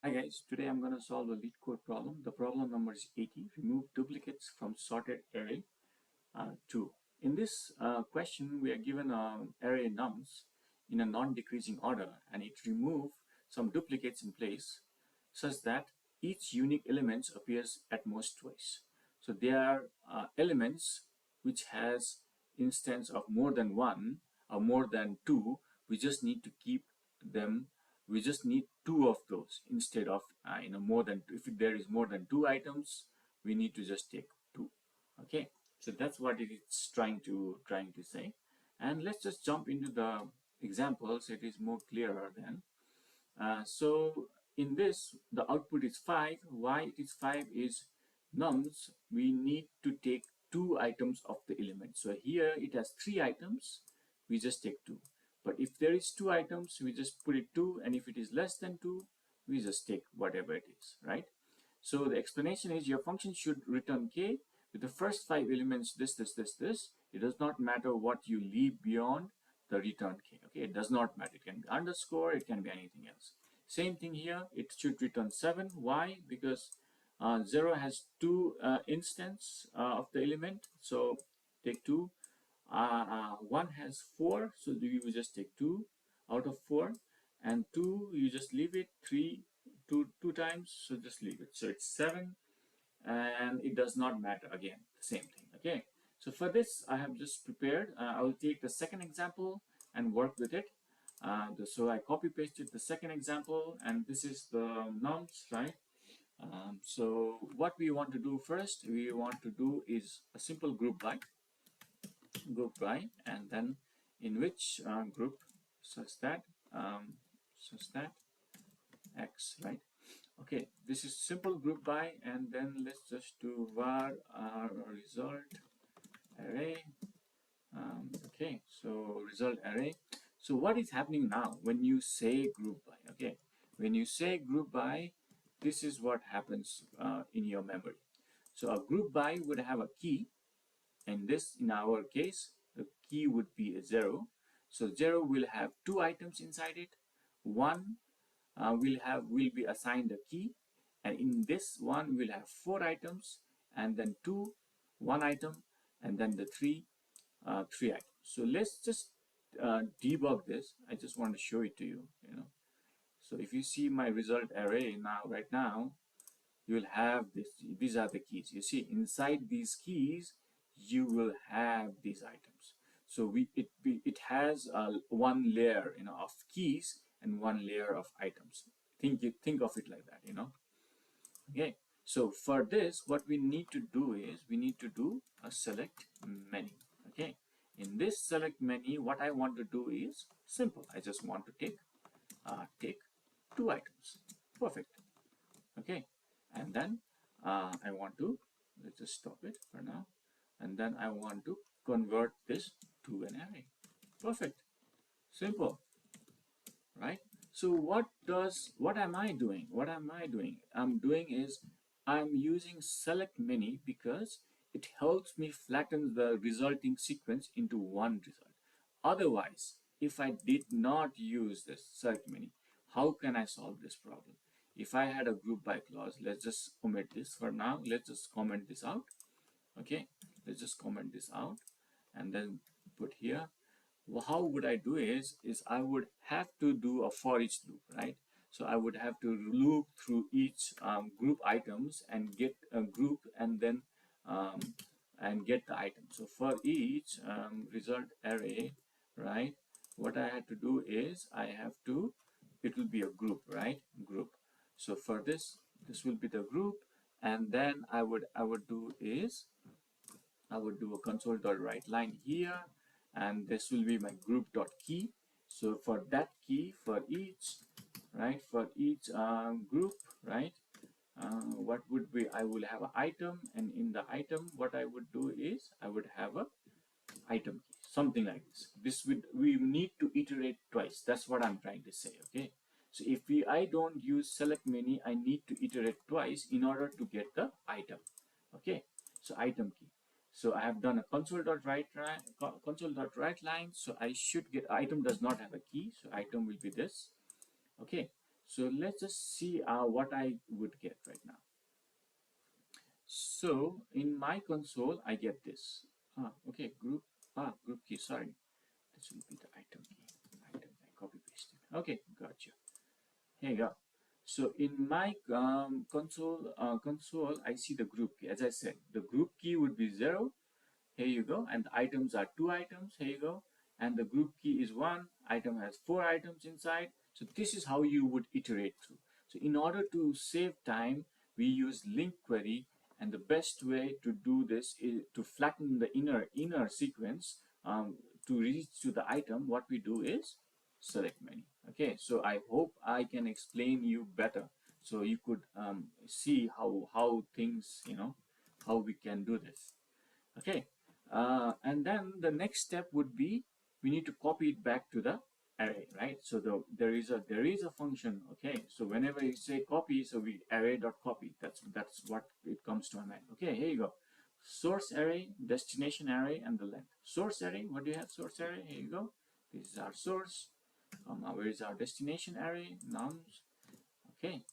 Hi guys, today I'm going to solve a Leecode problem. The problem number is 80. Remove duplicates from sorted array 2. In this question, we are given an array nums in a non-decreasing order, and it removes some duplicates in place such that each unique element appears at most twice. So there are elements which has instance of more than one or more than two. We just need to keep them. We just need two of those instead of more than two. If there is more than two items, we need to just take two. Okay, so that's what it is trying to say. And let's just jump into the examples. It is more clearer then. So in this, the output is 5. Why it is 5 is nums. We need to take two items of the element. So here it has three items. We just take two. But if there is two items, we just put it 2. And if it is less than 2, we just take whatever it is, right? So the explanation is your function should return k with the first 5 elements this. It does not matter what you leave beyond the return k. Okay, it does not matter. It can be underscore, it can be anything else. Same thing here, it should return 7. Why? Because 0 has two instance of the element, so take 2. 1 has 4, so you will just take 2 out of 4, and 2 you just leave it. 3 two times, so just leave it. So it's 7, and it does not matter. Again, the same thing. Okay, so for this I have just prepared. I will take the second example and work with it. So I copy pasted the second example, and this is the nums, right? So what we want to do first, we want to do is a simple group by, and then in which group such that x, right? Okay, this is simple group by, and then let's just do var result array. Okay, so result array. So what is happening now when you say group by? Okay, when you say group by, this is what happens in your memory. So a group by would have a key, and this, in our case, the key would be a 0. So 0 will have two items inside it. One will be assigned a key, and in this one we'll have 4 items, and then 2 1 item, and then the 3 3 items. So let's just debug this. I just want to show it to you. So if you see my result array right now, you will have this. These are the keys. You see, inside these keys you will have these items. So it has one layer of keys and one layer of items. Think of it like that. Okay, so for this, what we need to do is we need to do a select many. Okay, in this select many, what I want to do is simple. I just want to take two items. Perfect. Okay, and then I want to, let's just stop it for now, and then I want to convert this to an array. Perfect. Simple, right? So what am I doing? I'm doing is I'm using select many because it helps me flatten the resulting sequence into one result. Otherwise, if I did not use this select many, how can I solve this problem? If I had a group by clause, let's just omit this for now. Let's just comment this out. Okay, let's just comment this out and then put here. Well, how would I do is I would have to do a for each loop, right? So I would have to loop through each group items and get a group, and then and get the item. So for each result array, right, what I had to do is I have to, it will be a group, right? Group. So for this will be the group, and then I would do is I would do a console.writeLine here, and this will be my group.key. So for that key, for each, right, for each group, right, what would be, I will have an item, and in the item, what I would do is I would have a item key, something like this. We need to iterate twice. That's what I'm trying to say. Okay. So if I don't use select many, I need to iterate twice in order to get the item. Okay. So item key. So I have done a console.writeLine. So I should get, item does not have a key. So item will be this. Okay. So let's just see what I would get right now. So in my console, I get this. Okay, group key, sorry. This will be the item key. Item, I copy pasted. Okay, gotcha. Here you go. So in my console, I see the group key. As I said, the group key would be 0. Here you go. And the items are 2 items. Here you go. And the group key is 1. Item has 4 items inside. So this is how you would iterate through. So in order to save time, we use LINQ query. And the best way to do this is to flatten the inner sequence to reach to the item. What we do is select menu. Okay, so I hope I can explain you better, so you could see how things, how we can do this. Okay, and then the next step would be we need to copy it back to the array, right? So there is a function. Okay, so whenever you say copy, so we array.copy. That's what it comes to my mind. Okay, here you go. Source array, destination array, and the length. Source array. What do you have? Source array. Here you go. This is our source. Where is our destination array? Nums. Okay,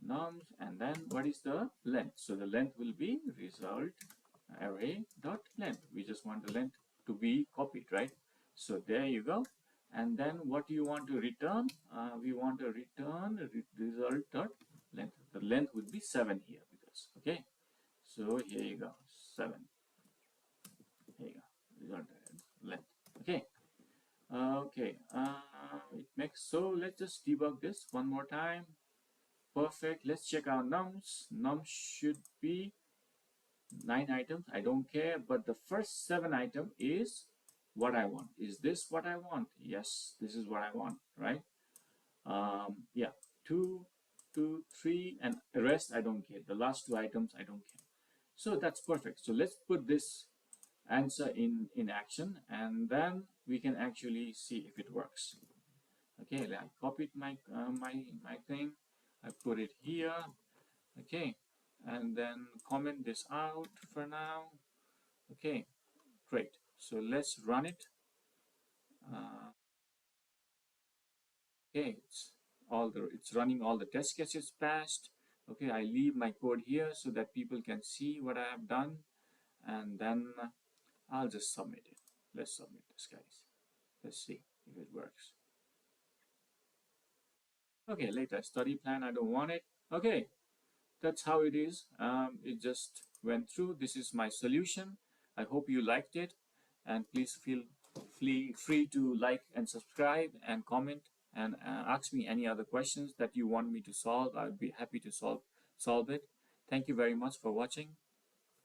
nums, and then what is the length? So the length will be result array dot length. We just want the length to be copied, right? So there you go. And then what you want to return? We want to return result dot length. The length would be 7 here because okay. So here you go, 7. Here you go, result length. Okay. Okay. It makes so. Let's just debug this one more time. Perfect. Let's check our nums. Nums should be 9 items. I don't care, but the first 7 item is what I want. Is this what I want? Yes, this is what I want, right? Yeah, 2, 2, 3, and the rest I don't care. The last 2 items I don't care. So that's perfect. So let's put this answer in action, and then we can actually see if it works. Okay, I copied my thing. I put it here. Okay, and then comment this out for now. Okay, great. So let's run it. Uh, okay, it's running all the test cases passed. Okay, I leave my code here so that people can see what I have done, and then I'll just submit it. Let's submit this, guys. Let's see if it works. Okay, later study plan. I don't want it. Okay, that's how it is. It just went through. This is my solution. I hope you liked it, and please feel free to like and subscribe and comment and ask me any other questions that you want me to solve. I'll be happy to solve it. Thank you very much for watching.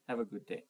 Have a good day.